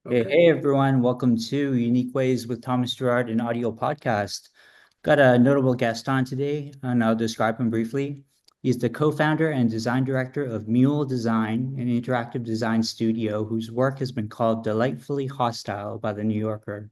Hey, Okay. hey everyone, welcome to Unique Ways with Thomas Gerard, an audio podcast. Got a notable guest on today, and I'll describe him briefly. He's the co-founder and design director of Mule Design, an interactive design studio whose work has been called delightfully hostile by the New Yorker.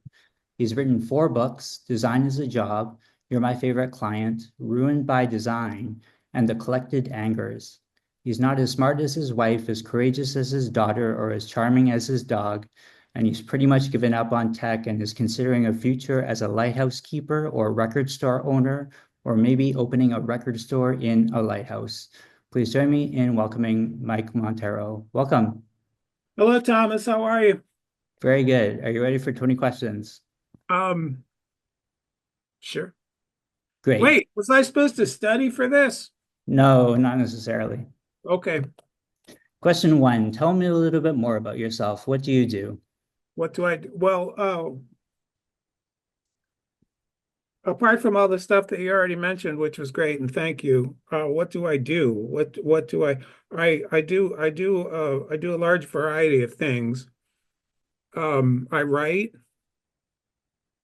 He's written four books: Design is a Job, You're My Favorite Client, Ruined by Design, and The Collected Angers. He's not as smart as his wife, as courageous as his daughter, or as charming as his dog, and he's pretty much given up on tech and is considering a future as a lighthouse keeper or record store owner, or maybe opening a record store in a lighthouse. Please join me in welcoming Mike Monteiro. Welcome. Hello, Thomas. How are you? Very good. Are you ready for 20 questions? Um, sure. Great. Wait, was I supposed to study for this? No, not necessarily. Okay. Question one, tell me a little bit more about yourself. What do you do? What do I do? Well, apart from all the stuff that you already mentioned, which was great, and thank you. What do I do? What do I do a large variety of things. I write,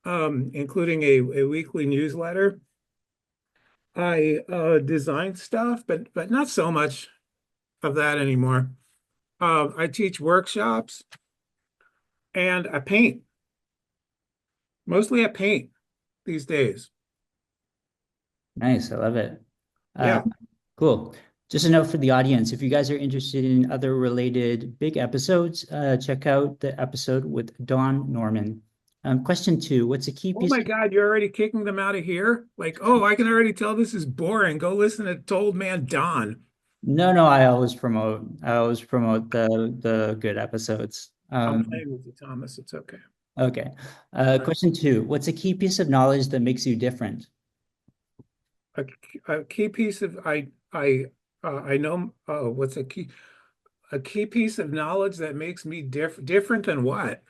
including a weekly newsletter. I design stuff, but not so much of that anymore. I teach workshops and I paint. Mostly I paint these days. Nice, I love it. Uh, Yeah. cool. Just a note for the audience, if you guys are interested in other related big episodes, check out the episode with Dawn Norman. Question two, what's a key Oh piece? my God, you're already kicking them out of here? Like, oh, I can already tell this is boring. Go listen to Old Man Don. No, no, I always promote the good episodes. I'm playing with you, Thomas. It's okay. Okay. All right. Question two, what's a key piece of knowledge that makes you different? A, a key piece of I know what's a key piece of knowledge that makes me different than what?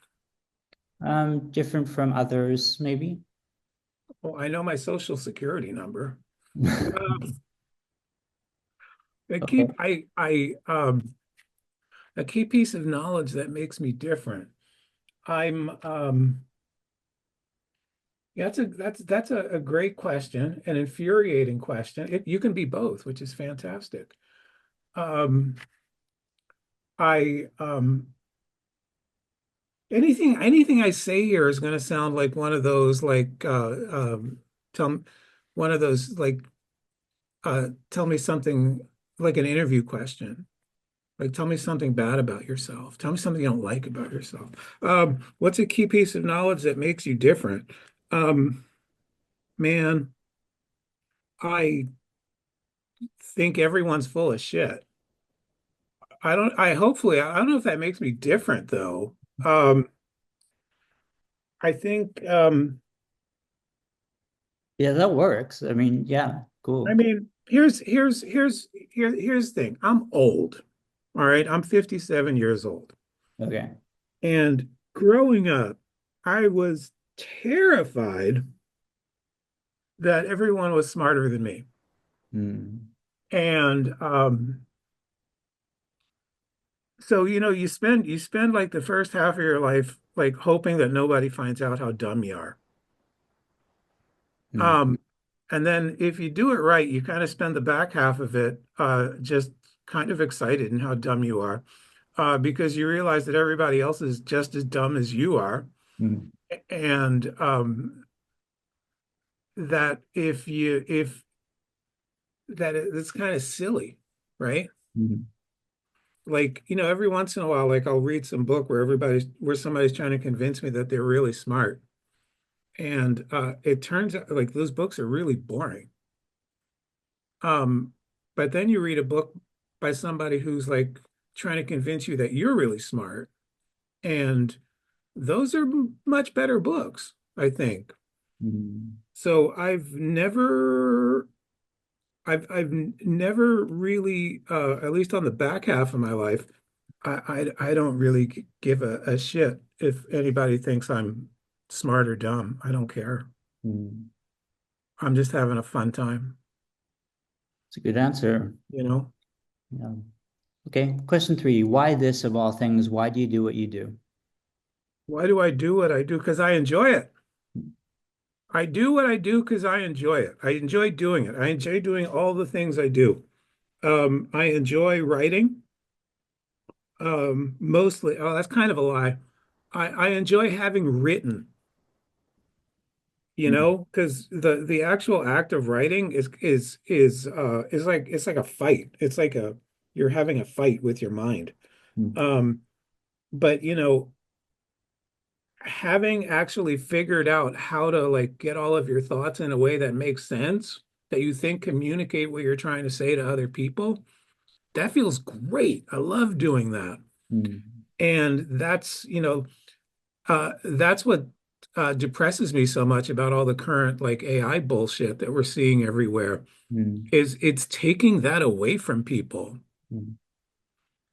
Different from others, maybe. Well, I know my social security number. Um, Okay. a key piece of knowledge that makes me different. I'm yeah, that's a great question, an infuriating question. You can be both, which is fantastic. Um, I anything I say here is going to sound like one of those tell one of those tell me something like an interview question. Like tell me something bad about yourself. Tell me something you don't like about yourself. What's a key piece of knowledge that makes you different? Um, Man, I think everyone's full of shit. I don't know if that makes me different though. I think, Yeah, that works. I mean, yeah, I cool. mean, here's the thing. I'm old. All right. I'm 57 years old. Okay. And growing up, I was terrified that everyone was smarter than me. Hmm. And so you spend like the first half of your life like hoping that nobody finds out how dumb you are. Hmm. Um, and then if you do it right, you kind of spend the back half of it just kind of excited in how dumb you are, because you realize that everybody else is just as dumb as you are, Hmm. and that if that it's kind of silly, right? Hmm. Like, every once in a while, like I'll read some book where somebody's trying to convince me that they're really smart. And it turns out like those books are really boring. Um, but then you read a book by somebody who's like trying to convince you that you're really smart, and those are much better books, I think. Hmm. So I've never really, at least on the back half of my life, I don't really give a shit if anybody thinks I'm smart or dumb. I don't care. Hmm. I'm just having a fun time, It's a good answer. you know? Yeah. Okay. Question three, why this of all things? Why do you do what you do? Why do I do what I do? Because I enjoy it. I do what I do because I enjoy it. I enjoy doing it. I enjoy doing all the things I do. I enjoy writing. Mostly, oh, that's kind of a lie. I enjoy having written, because the actual act of writing is like it's like a fight. It's like a you're having a fight with your mind. Mm, Um, but having actually figured out how to like get all of your thoughts in a way that makes sense, that you think communicate what you're trying to say to other people, that feels great. I love doing that. mm, And that's what depresses me so much about all the current like AI bullshit that we're seeing everywhere mm, is it's taking that away from people mm,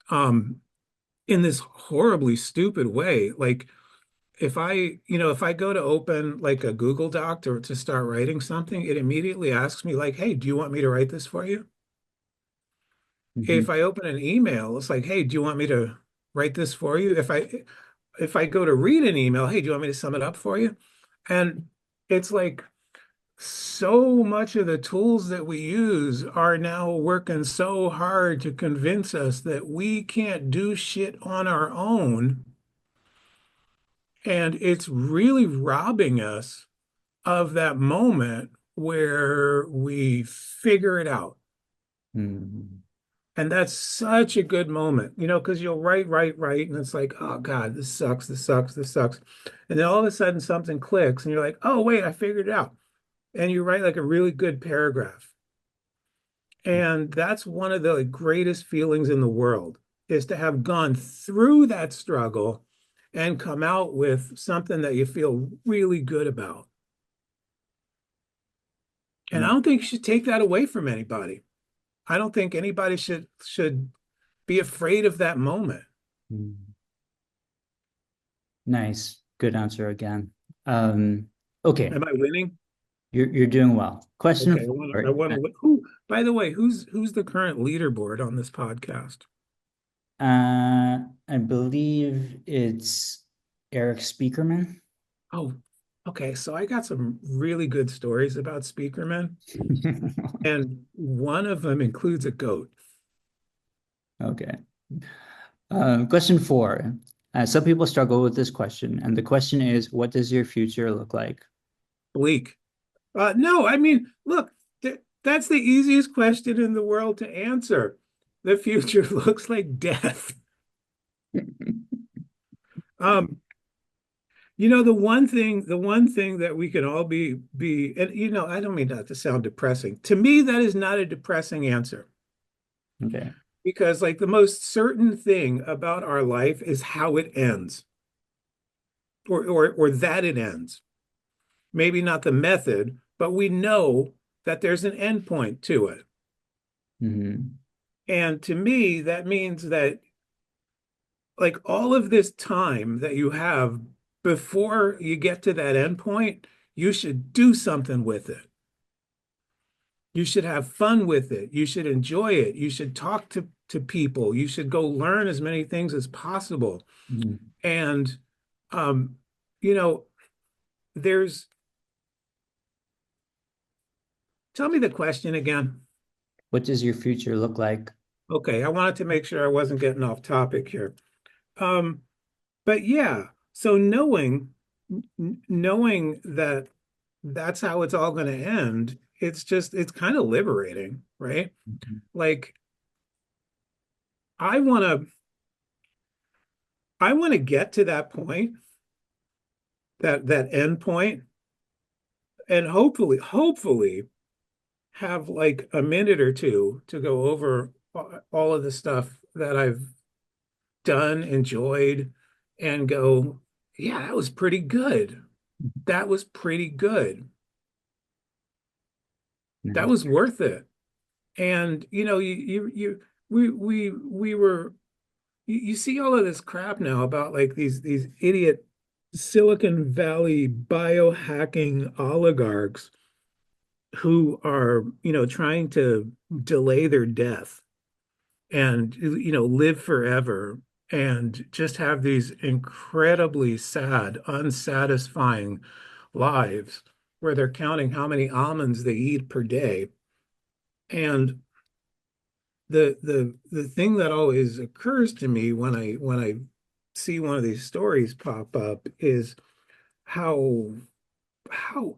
um, in this horribly stupid way. Like if I go to open like a Google Doc to start writing something, it immediately asks me like, "Hey, do you want me to write this for you?" mhm, If I open an email, it's like, "Hey, do you want me to write this for you?" If I go to read an email, "Hey, do you want me to sum it up for you?" And it's like so much of the tools that we use are now working so hard to convince us that we can't do shit on our own. And it's really robbing us of that moment where we figure it out. mm, And that's such a good moment, because you'll write, and it's like, oh God, this sucks, this sucks, this sucks. And then all of a sudden something clicks, and you're like, oh, wait, I figured it out. And you write like a really good paragraph. And that's one of the like, greatest feelings in the world is to have gone through that struggle and come out with something that you feel really good about. And I mm, don't think you should take that away from anybody. I don't think anybody should be afraid of that moment. mm. Nice. Good answer again. Okay, Am I winning? you're doing well. Question Okay, I want to I four. want to win. Who, by the way, who's the current leaderboard on this podcast? I believe it's Eric Speakerman. Oh, okay. So I got some really good stories about Speakerman, and one of them includes a goat. Okay. Question four. Some people struggle with this question, and the question is, what does your future look like? Bleak. No, I mean, look, that's the easiest question in the world to answer. The future looks like death. Um, the one thing that we can all be, and I don't mean that to sound depressing. To me, that is not a depressing answer Okay. because like the most certain thing about our life is how it ends, or that it ends. Maybe not the method, but we know that there's an end point to it. Hmm. And to me, that means that like all of this time that you have before you get to that end point, you should do something with it. You should have fun with it. You should enjoy it. You should talk to people. You should go learn as many things as possible. Hmm. And um, you know, there's tell me the question again. What does your future look like? Okay, I wanted to make sure I wasn't getting off topic here. Um, but yeah, so knowing that that's how it's all going to end, it's kind of liberating, right? Mhm. Like I want to I want to get to that point, that end point, and hopefully have like a minute or two to go over all of the stuff that I've done, enjoyed, and go, yeah, that was pretty good. That was pretty good. That Nice. was worth it. And we were you see all of this crap now about like these idiot Silicon Valley biohacking oligarchs who are, trying to delay their death and live forever. and just have these incredibly sad, unsatisfying lives where they're counting how many almonds they eat per day. And the thing that always occurs to me when I see one of these stories pop up is how how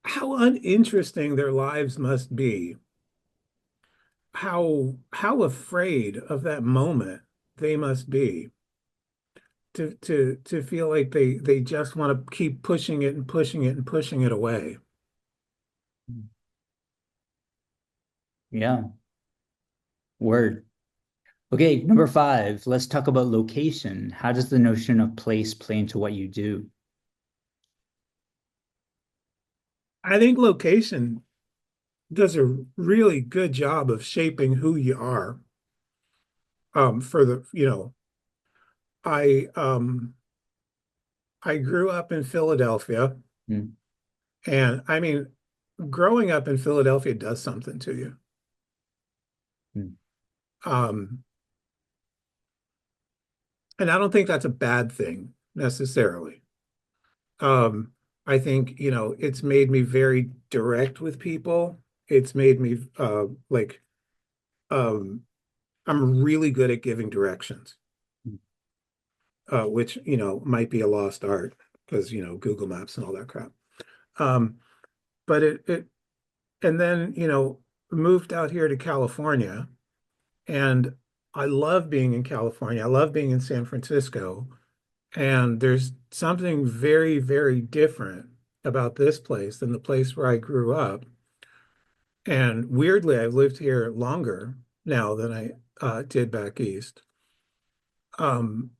how uninteresting their lives must be, how afraid of that moment they must be to feel like they just want to keep pushing it and pushing it and pushing it away. Yeah, word. Okay, number five, let's talk about location. How does the notion of place play into what you do? I think location does a really good job of shaping who you are. For the, I grew up in Philadelphia, Mm, and I mean, growing up in Philadelphia does something to you. mm, Um, and I don't think that's a bad thing necessarily. Um, I think, it's made me very direct with people. It's made me um, I'm really good at giving directions, mm, which, might be a lost art because, Google Maps and all that crap. Um, but and then, moved out here to California, and I love being in California. I love being in San Francisco. And there's something very, very different about this place than the place where I grew up. And weirdly, I've lived here longer now than I did back east. Um,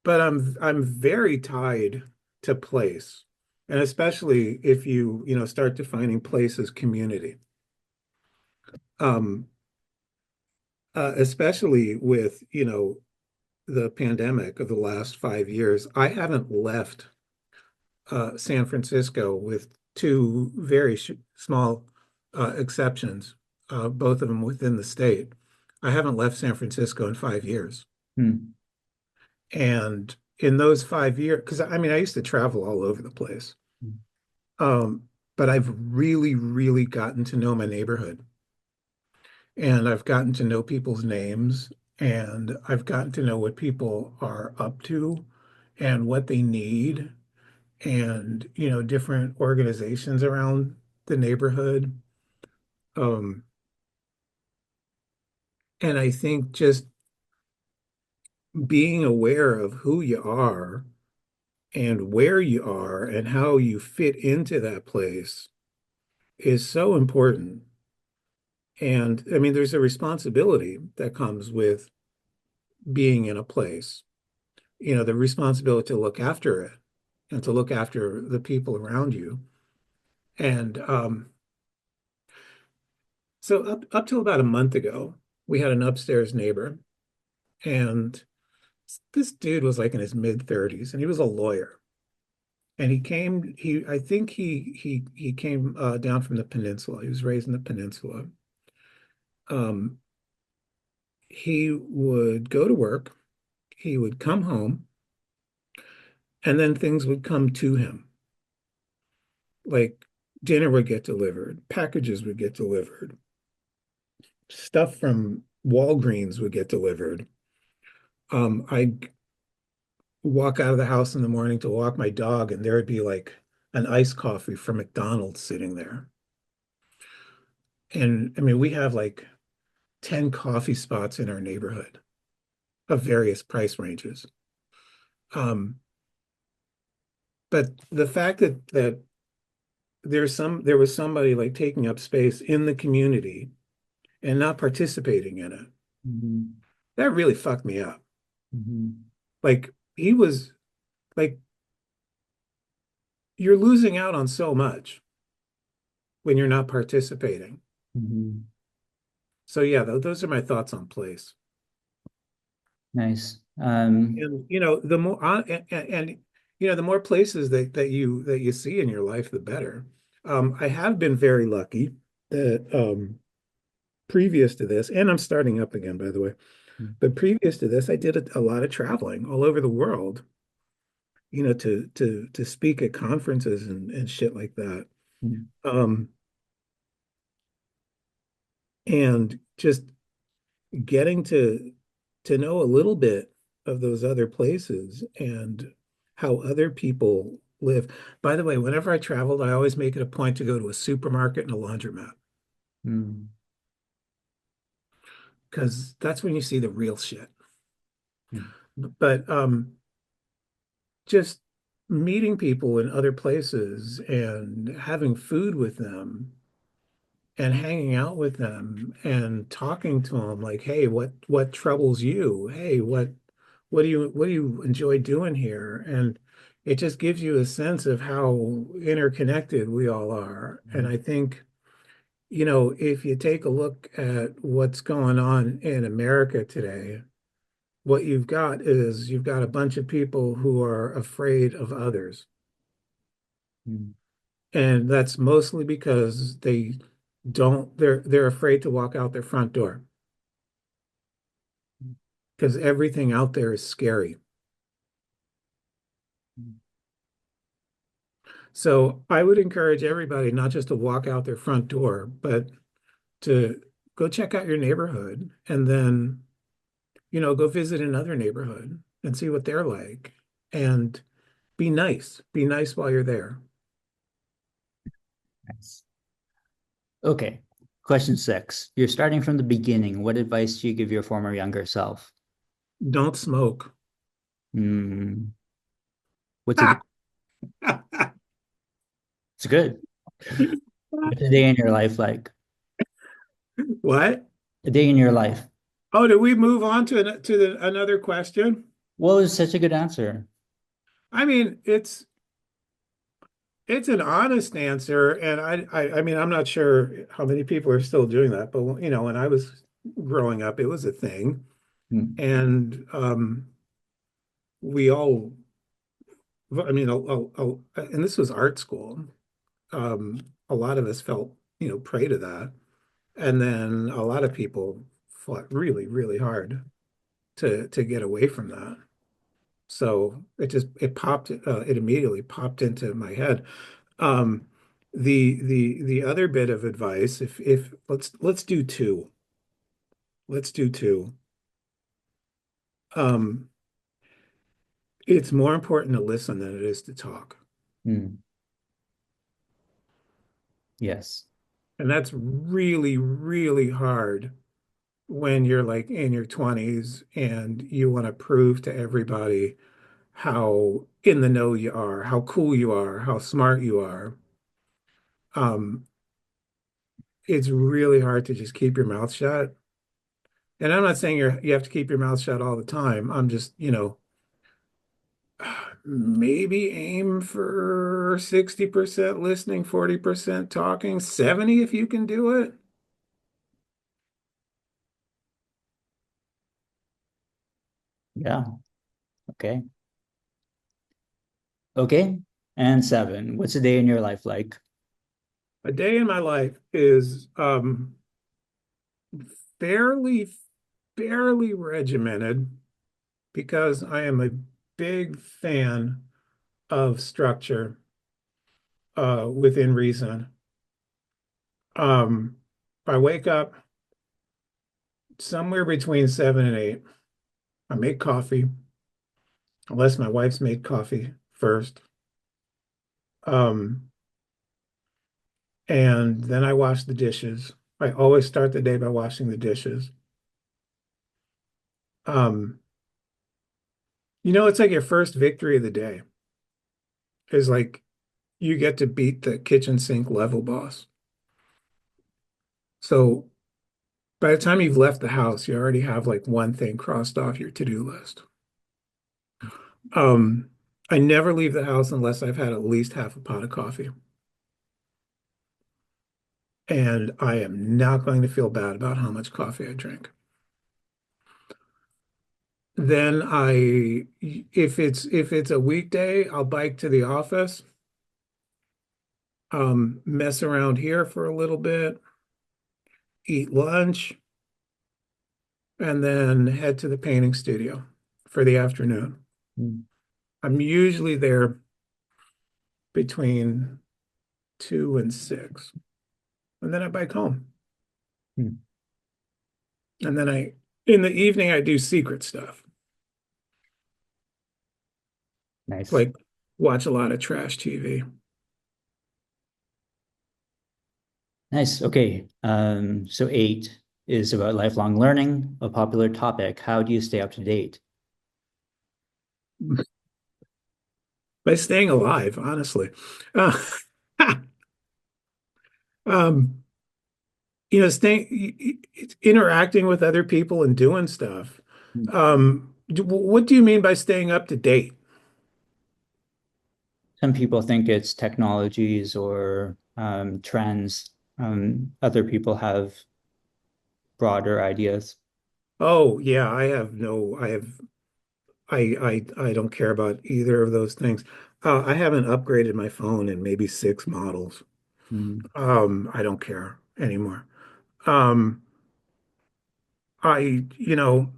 but I'm very tied to place, and especially if start defining place as community. Um, Especially with the pandemic of the last 5 years, I haven't left San Francisco with two very small exceptions, both of them within the state. I haven't left San Francisco in 5 years. mm, And in those 5 years, because I mean, I used to travel all over the place, mm, um, but I've really, really gotten to know my neighborhood. And I've gotten to know people's names, and I've gotten to know what people are up to and what they need, and different organizations around the neighborhood. Um, and I think just being aware of who you are and where you are and how you fit into that place is so important. And I mean, there's a responsibility that comes with being in a place, the responsibility to look after it and to look after the people around you. And so up till about a month ago, we had an upstairs neighbor, and this dude was like in his mid 30s, and he was a lawyer. And I think he came down from the peninsula. He was raised in the peninsula. Um, he would go to work, he would come home, and then things would come to him. Like dinner would get delivered, packages would get delivered, stuff from Walgreens would get delivered. I'd walk out of the house in the morning to walk my dog, and there would be like an iced coffee from McDonald's sitting there. And I mean, we have like 10 coffee spots in our neighborhood of various price ranges. Um, but the fact that there was somebody like taking up space in the community and not participating in it, mhm, that really fucked me up. mhm, Like he was like, you're losing out on so much when you're not participating. mhm. So yeah, those are my thoughts on place. Nice. And the more the more places that you see in your life, the better. I have been very lucky that previous to this, and I'm starting up again, by the way. mm, But previous to this, I did a lot of traveling all over the world, to speak at conferences and shit like that. mm, Um, and just getting to know a little bit of those other places and how other people live. By the way, whenever I traveled, I always make it a point to go to a supermarket and a laundromat mm, because that's when you see the real shit. mm, But just meeting people in other places and having food with them and hanging out with them and talking to them like, hey, what troubles you? Hey, what do you enjoy doing here? And it just gives you a sense of how interconnected we all are. And mm, I think, if you take a look at what's going on in America today, what you've got a bunch of people who are afraid of others. mm, And that's mostly because they're afraid to walk out their front door because everything out there is scary. mm. So I would encourage everybody not just to walk out their front door, but to go check out your neighborhood and then, go visit another neighborhood and see what they're like and be nice. Be nice while you're there. Nice. Okay. Question 6. You're starting from the beginning. What advice do you give your former younger self? Don't smoke. Hmm. What's a good, it's good. What's a day in your life like? What? A day in your life. Oh, did we move on to another question? What was such a good answer? I mean, it's an honest answer, and I mean, I'm not sure how many people are still doing that, but when I was growing up, it was a thing, Hmm, and we all, I mean, and this was art school. A lot of us felt, prey to that, and then a lot of people fought really, really hard to get away from that. So it immediately popped into my head. Um, the other bit of advice, if let's do two. Let's do two. Um, it's more important to listen than it is to talk. hmm. Yes. And that's really, really hard when you're like in your 20s and you want to prove to everybody how in the know you are, how cool you are, how smart you are. Um, it's really hard to just keep your mouth shut. And I'm not saying you have to keep your mouth shut all the time. I'm just, maybe aim for 60% listening, 40% talking, 70 if you can do it. Yeah. Okay. Okay. And 7. What's a day in your life like? A day in my life is fairly, fairly regimented because I am a big fan of structure within reason. Um, I wake up somewhere between 7 and 8. I make coffee, unless my wife's made coffee first. Um, and then I wash the dishes. I always start the day by washing the dishes. Um, it's like your first victory of the day is like you get to beat the kitchen sink level boss. So by the time you've left the house, you already have like one thing crossed off your to-do list. Um, I never leave the house unless I've had at least half a pot of coffee. And I am not going to feel bad about how much coffee I drink. Then if it's a weekday, I'll bike to the office, mess around here for a little bit, eat lunch, and then head to the painting studio for the afternoon. mm, I'm usually there between 2 and 6, and then I bike home. mm. And then in the evening, I do secret stuff, Nice. like watch a lot of trash TV. Nice. Okay. So 8 is about lifelong learning, a popular topic. How do you stay up to date? By staying alive, honestly. Uh, um, staying, interacting with other people and doing stuff. Mm. What do you mean by staying up to date? Some people think it's technologies or trends. Other people have broader ideas. Oh, yeah, I don't care about either of those things. I haven't upgraded my phone in maybe 6 models. Mm, I don't care anymore. Um, I, you know,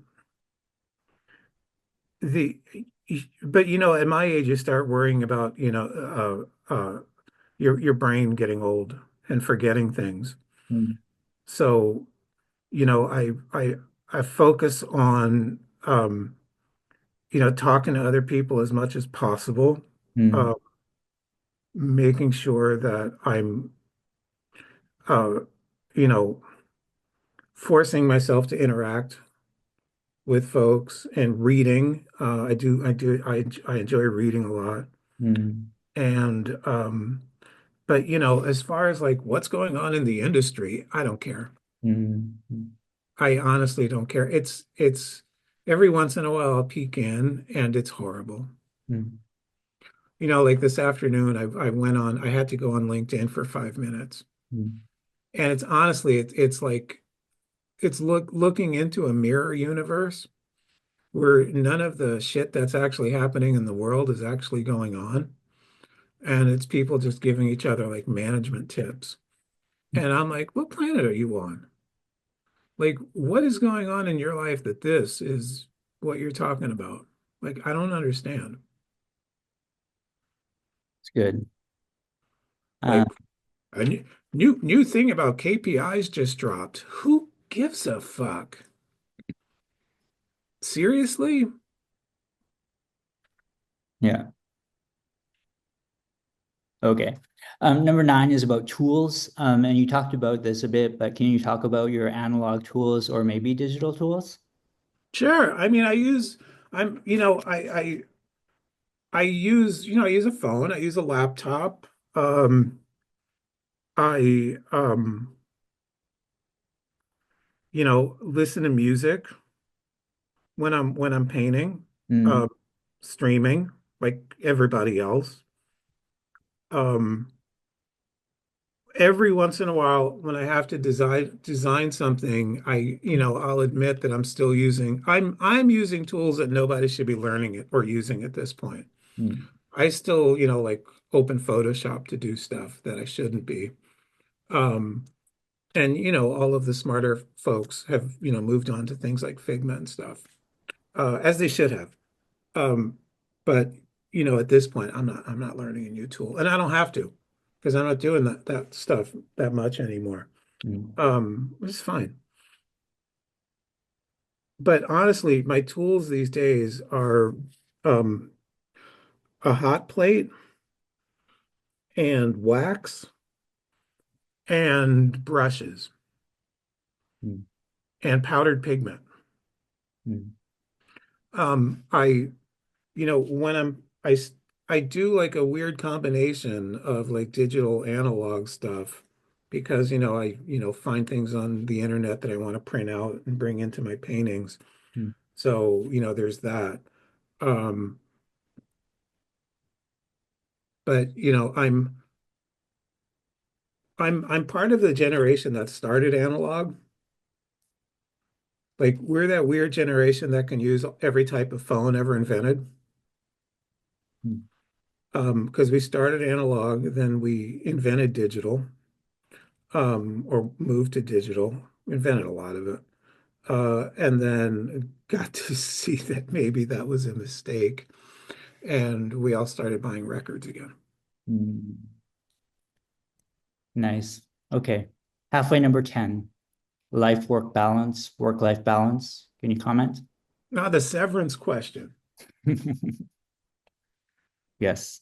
the, but at my age, you start worrying about, your brain getting old and forgetting things. mm, So, I focus on, talking to other people as much as possible, mm, uh, making sure that I'm, uh, you know, forcing myself to interact with folks and reading. I enjoy reading a lot. mm, And, but as far as like what's going on in the industry, I don't care. mm, mm, I honestly don't care. It's every once in a while I'll peek in and it's horrible. mm, Like this afternoon, I had to go on LinkedIn for 5 minutes. mm, And it's honestly, it's like, it's looking into a mirror universe where none of the shit that's actually happening in the world is actually going on. And it's people just giving each other like management tips. And I'm like, what planet are you on? Like, what is going on in your life that this is what you're talking about? Like, I don't understand. it's good. Uh, Like, a new thing about KPIs just dropped. Who gives a fuck? Seriously? yeah. Okay. Number 9 is about tools. And you talked about this a bit, but can you talk about your analog tools or maybe digital tools? Sure. I mean, I'm, I use a phone, I use a laptop. I, listen to music when I'm painting, Mm, uh, streaming like everybody else. Um, every once in a while, when I have to design something, I'll admit that I'm using tools that nobody should be learning it or using at this point. mm, I still, like open Photoshop to do stuff that I shouldn't be. Um, and all of the smarter folks have, moved on to things like Figma and stuff, as they should have. Um, but at this point, I'm not learning a new tool, and I don't have to because I'm not doing that stuff that much anymore. mm, It's fine. But honestly, my tools these days are um, a hot plate and wax and brushes mm, and powdered pigment. mm, I when I do like a weird combination of like digital analog stuff because I find things on the internet that I want to print out and bring into my paintings. mm. So there's that. Um, but I'm part of the generation that started analog. Like we're that weird generation that can use every type of phone ever invented. Mm. Because we started analog, then we invented digital, or moved to digital, invented a lot of it. and then got to see that maybe that was a mistake. And we all started buying records again. Mm, nice. Okay. Halfway number 10. Life work balance, work-life balance. Can you comment? Now, the severance question. Yes.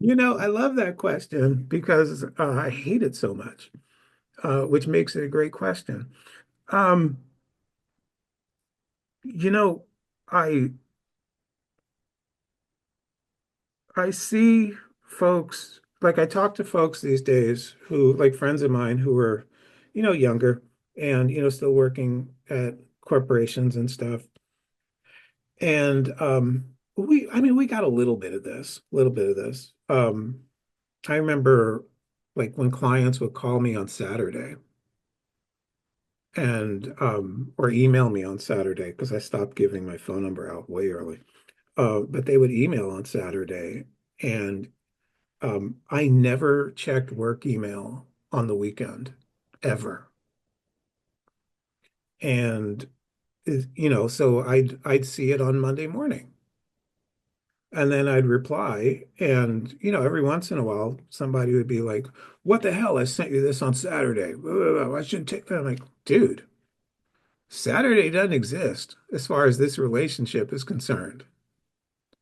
I love that question because I hate it so much, which makes it a great question. Um, you know, I I see folks like I talk to folks these days who like friends of mine who are, younger and still working at corporations and stuff. And I mean we got a little bit of this, a little bit of this. I remember like when clients would call me on Saturday and or email me on Saturday because I stopped giving my phone number out way early. But they would email on Saturday and I never checked work email on the weekend ever. And so I'd see it on Monday morning. And then I'd reply, and every once in a while, somebody would be like, "What the hell? I sent you this on Saturday. I shouldn't take that." I'm like, dude, Saturday doesn't exist as far as this relationship is concerned.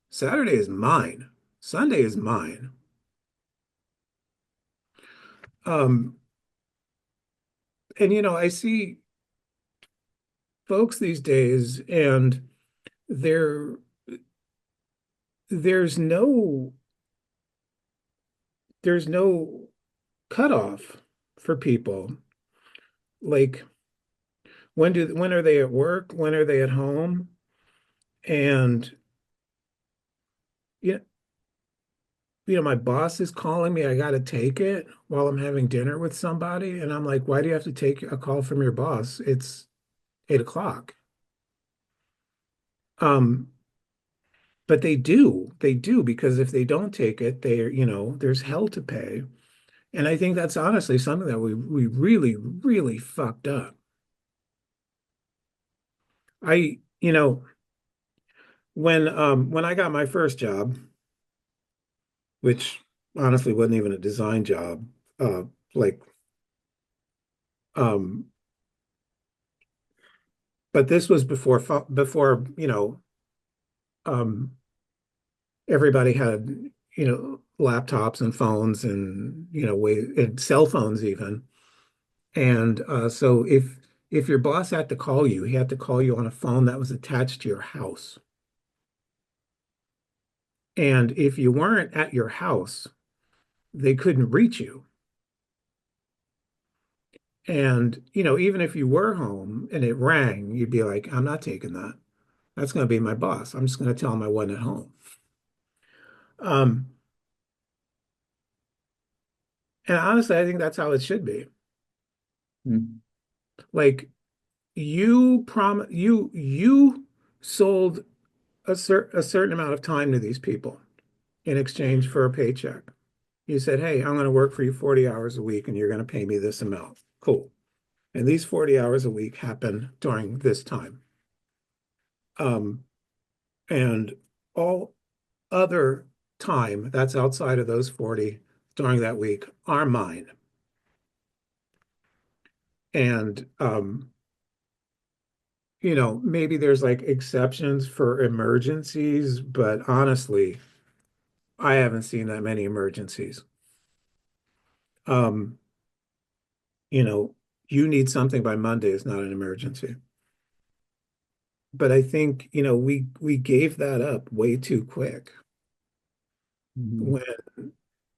Saturday is mine. Sunday is mine. Um, and I see folks these days, and there there's no there's no cutoff for people. Like when are they at work? When are they at home? And you know, my boss is calling me. I got to take it while I'm having dinner with somebody, and I'm like, why do you have to take a call from your boss? It's 8 o'clock. Um, but they do because if they don't take it, there's hell to pay. And I think that's honestly something that we really, really fucked up. I, when I got my first job, which honestly wasn't even a design job, like um, but this was before um, everybody had laptops and phones and and cell phones even. And so if your boss had to call you, he had to call you on a phone that was attached to your house. And if you weren't at your house, they couldn't reach you. And, even if you were home and it rang, you'd be like, I'm not taking that. That's going to be my boss. I'm just going to tell him I wasn't at home. Um, and honestly, I think that's how it should be. Mm, Like you sold a certain amount of time to these people in exchange for a paycheck. You said, "Hey, I'm going to work for you 40 hours a week and you're going to pay me this amount." Cool. And these 40 hours a week happen during this time. Um, and all other time that's outside of those 40 during that week are mine. And maybe there's like exceptions for emergencies, but honestly, I haven't seen that many emergencies. Um, you know, you need something by Monday is not an emergency. But I think, we gave that up way too quick mhm, when,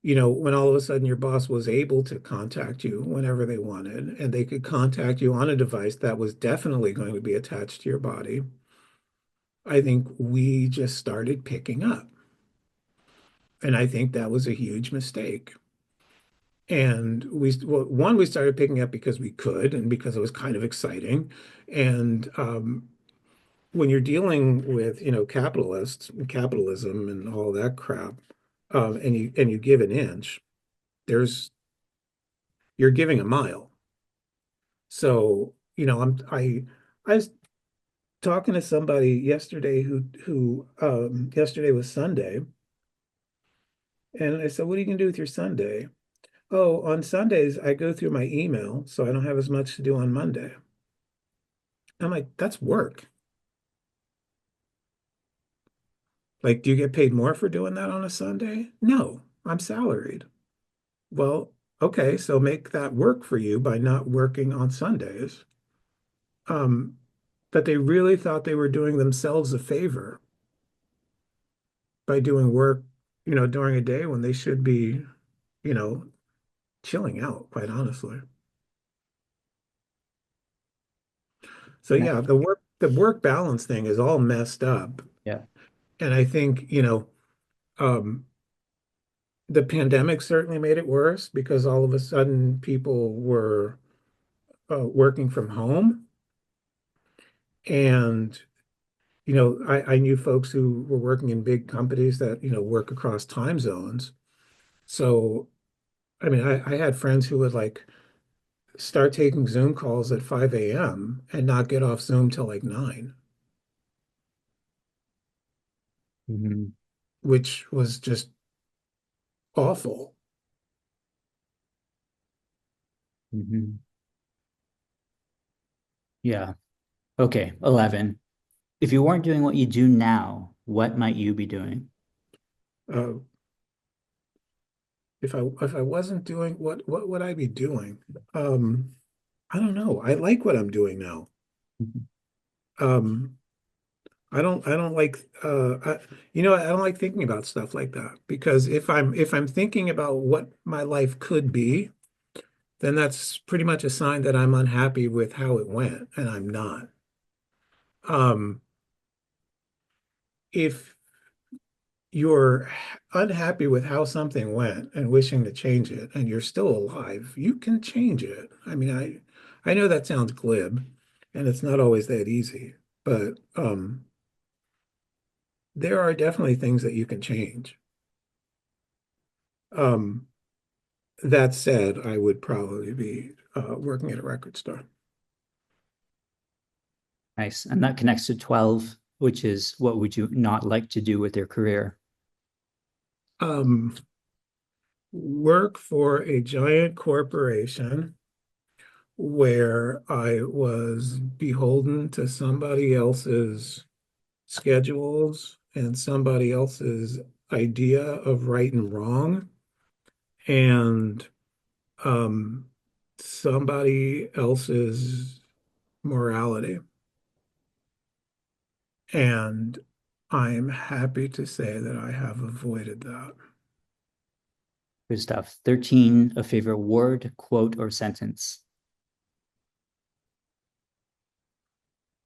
when all of a sudden your boss was able to contact you whenever they wanted, and they could contact you on a device that was definitely going to be attached to your body. I think we just started picking up. And I think that was a huge mistake. And one, we started picking up because we could and because it was kind of exciting. And when you're dealing with, capitalists and capitalism and all that crap, and you give an inch, there's you're giving a mile. So I was talking to somebody yesterday who yesterday was Sunday, and I said, "What are you gonna do with your Sunday?" Oh, on Sundays I go through my email, so I don't have as much to do on Monday. I'm like, that's work. Like, do you get paid more for doing that on a Sunday? No, I'm salaried. Well, okay, so make that work for you by not working on Sundays. Um, but they really thought they were doing themselves a favor by doing work, during a day when they should be, you know, chilling out, quite honestly. So No, yeah, the work balance thing is all messed up. yeah. And I think, um, the pandemic certainly made it worse because all of a sudden people were working from home. And, I knew folks who were working in big companies that, work across time zones. So, I mean, I had friends who would like start taking Zoom calls at 5 a.m. and not get off Zoom till like 9, Hmm. which was just awful. Hmm. Yeah. Okay. 11. If you weren't doing what you do now, what might you be doing? Uh, if I wasn't doing what would I be doing? Um, I don't know. I like what I'm doing now. Mhm. Um, I don't like I don't like thinking about stuff like that because if I'm thinking about what my life could be, then that's pretty much a sign that I'm unhappy with how it went, and I'm not. Um, if you're unhappy with how something went and wishing to change it, and you're still alive, you can change it. I mean, I know that sounds glib, and it's not always that easy, but there are definitely things that you can change. Um, that said, I would probably be working at a record store. Nice. And that connects to 12, which is what would you not like to do with your career? Um, work for a giant corporation where I was beholden to somebody else's schedules and somebody else's idea of right and wrong, and um, somebody else's morality. And I'm happy to say that I have avoided that. Good stuff. 13, a favorite word, quote, or sentence.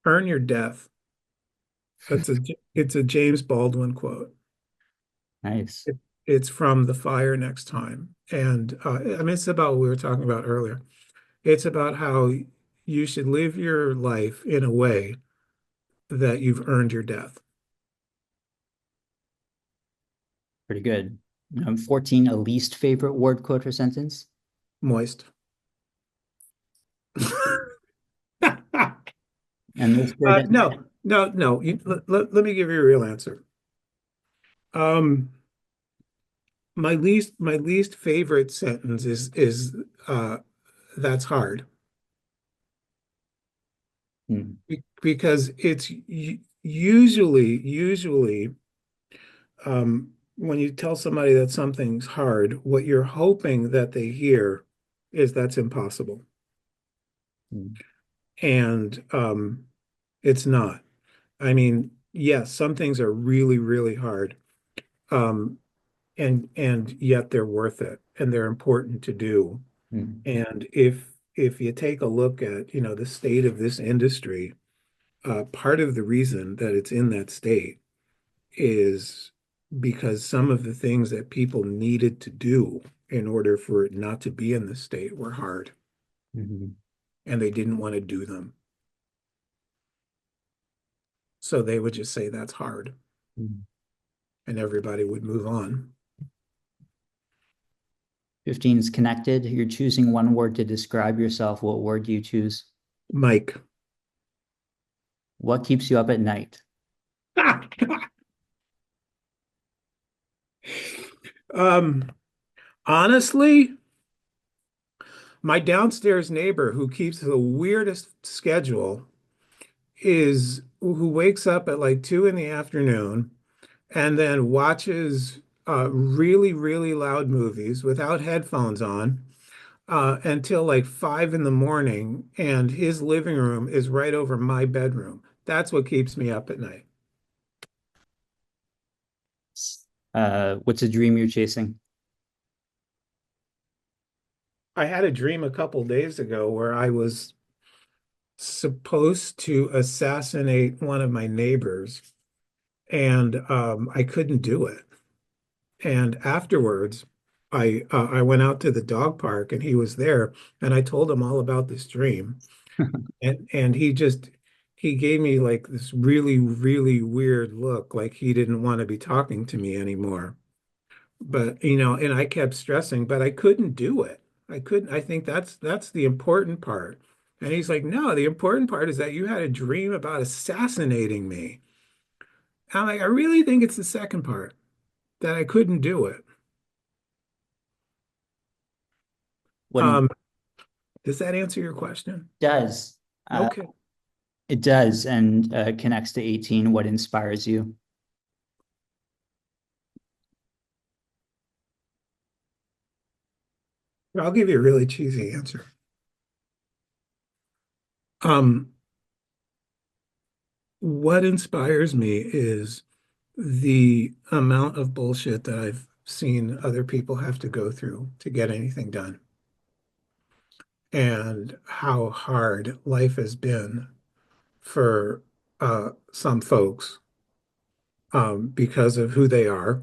Earn your death. It's a James Baldwin quote. Nice. It, it's from The Fire Next Time. And I mean, it's about what we were talking about earlier. It's about how you should live your life in a way that you've earned your death. Pretty good. 14, a least favorite word, quote, or sentence. Moist. And this third, No, no, no. Let me give you a real answer. Um, my least favorite sentence is that's hard hmm, because it's usually when you tell somebody that something's hard, what you're hoping that they hear is that's impossible. hmm, And it's not. I mean, yes, some things are really, really hard. Um, and yet they're worth it and they're important to do. hmm, And if you take a look at, the state of this industry, part of the reason that it's in that state is because some of the things that people needed to do in order for it not to be in the state were hard, hmm, and they didn't want to do them. So they would just say that's hard, hmm. and everybody would move on. 15 is connected. You're choosing one word to describe yourself. What word do you choose? Mike. What keeps you up at night? Um, honestly, my downstairs neighbor who keeps the weirdest schedule is who wakes up at like 2 in the afternoon and then watches really, really loud movies without headphones on until like 5 in the morning, and his living room is right over my bedroom. That's what keeps me up at night. What's a dream you're chasing? I had a dream a couple days ago where I was supposed to assassinate one of my neighbors, and I couldn't do it. And afterwards, I went out to the dog park, and he was there, and I told him all about this dream, and he gave me like this really, really weird look, like he didn't want to be talking to me anymore. But and I kept stressing, but I couldn't do it. I couldn't. I think that's the important part. And he's like, no, the important part is that you had a dream about assassinating me. I'm like, I really think it's the second part that I couldn't do it. What do you Um, does that answer your question? does? Uh, Okay. it does, and connects to 18. What inspires you? I'll give you a really cheesy answer. Um, what inspires me is the amount of bullshit that I've seen other people have to go through to get anything done, and how hard life has been for some folks because of who they are,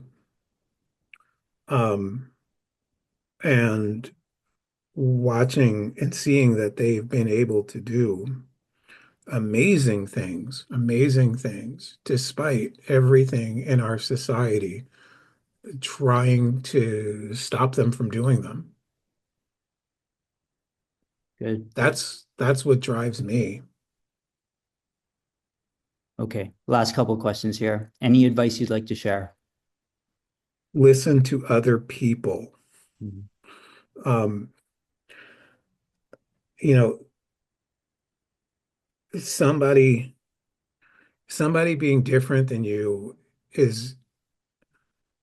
um, and watching and seeing that they've been able to do amazing things, despite everything in our society trying to stop them from doing them. Good. That's what drives me. Okay. Last couple questions here. Any advice you'd like to share? Listen to other people. Mhm. Um, you know, somebody somebody being different than you is,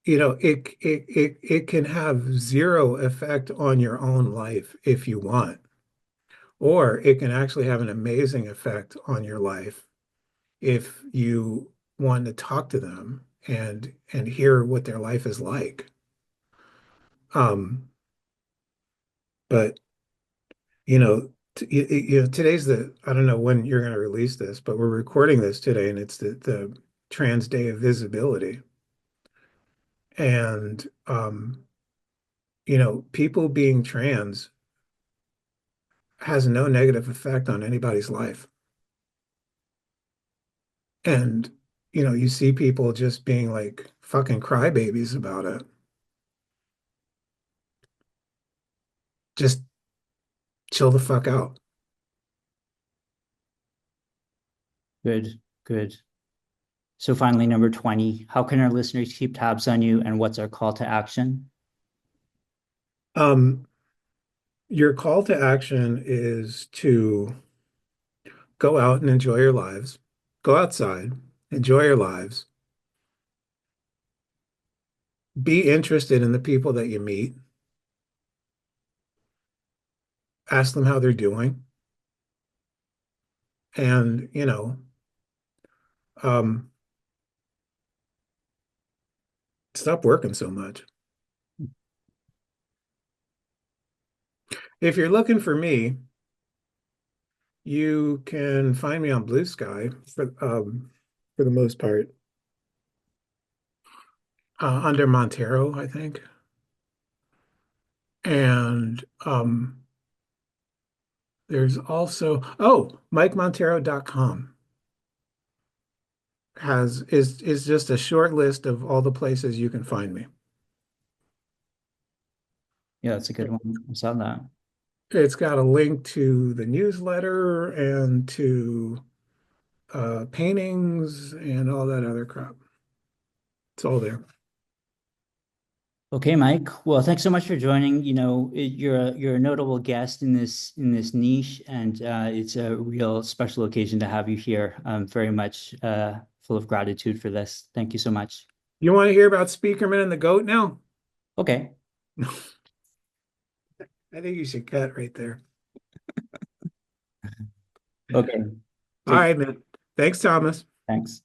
it can have zero effect on your own life if you want, or it can actually have an amazing effect on your life if you want to talk to them and hear what their life is like. But today's I don't know when you're going to release this, but we're recording this today, and it's the Trans Day of Visibility. And people being trans has no negative effect on anybody's life. And you see people just being like fucking crybabies about it. Just chill the fuck out. Good. Good. So finally, number 20, how can our listeners keep tabs on you and what's our call to action? Um, your call to action is to go out and enjoy your lives. Go outside, enjoy your lives. Be interested in the people that you meet. Ask them how they're doing, and um, stop working so much. If you're looking for me, you can find me on Blue Sky for the most part, under Monteiro, I think. And there's also, MikeMonteiro.com is just a short list of all the places you can find me. Yeah, that's a good one. I saw that. It's got a link to the newsletter and to paintings and all that other crap. It's all there. Okay, Mike. Well, thanks so much for joining. You're a notable guest in this niche, and it's a real special occasion to have you here. I'm very much full of gratitude for this. Thank you so much. You want to hear about Speakerman and the goat now? Okay. I think you should cut right there. Okay. All Take right, man. Thanks, Thomas. Thanks.